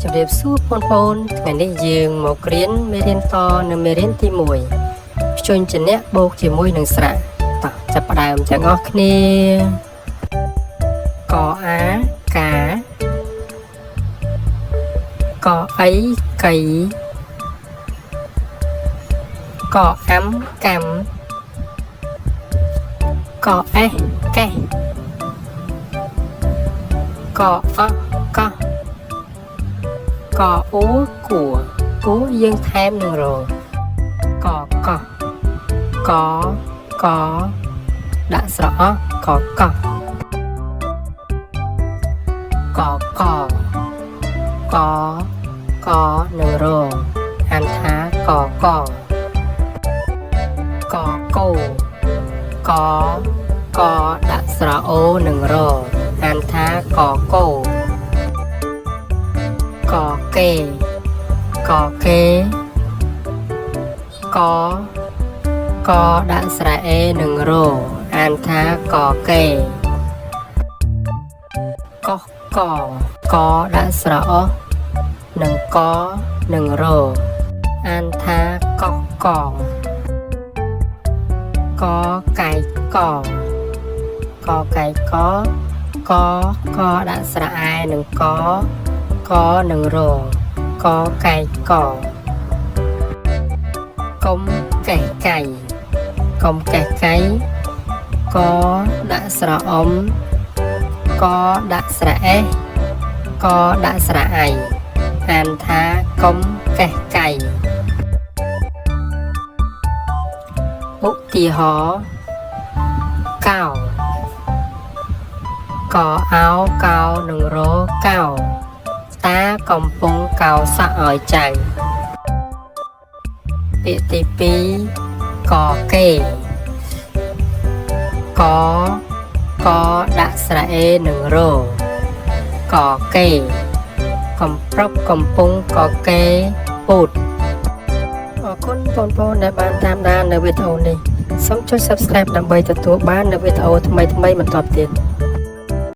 ជំរាបសួរបងប្អូនថ្ងៃនេះយើងមករៀនមេរៀនតនៅមេរៀនទី1ភ្ជួញជាអ្នកបូកជាមួយនឹងស្រៈតោះចាប់ផ្ដើមទាំងអស់គ្នាកអាកាកអីកៃកអាំកម្មកអេះកេះកអកោកអ៊ូគួគូយើងថែមនឹងរកកកកដាក់ស្រអកកកកកកនឹងរអានថាកកកកោកកដាក់ស្រអូនឹងរអានថាកកោកកេកកេកកដាក់ស្រៈអេនឹងរអានថាកកេកកកដាក់ស្រៈអនឹងកនឹងរអានថាកកកកៃកកកៃកកកដាក់ស្រៈអែនឹងកកនឹងរកកៃកកុំកេះកៃកុំកេះកៃកដាក់ស្រៈអ៊ំកដាក់ស្រៈអេកដាក់ស្រៈអៃអានថាកុំកេះកៃឧទាហរណ៍កោកអោកោនឹងរកោតាកំពុងកោសក់ឲ្យចៅពាក្យទី2កកេកកដាក់ស្រៈអេនឹងរកកេកំប្រុកកំពុងកកេពូតអរគុណបងប្អូនដែលបានតាមដាននៅវីដេអូនេះសូមចុច Subscribe ដើម្បីទទួលបាននូវវីដេអូថ្មីៗបន្តទៀត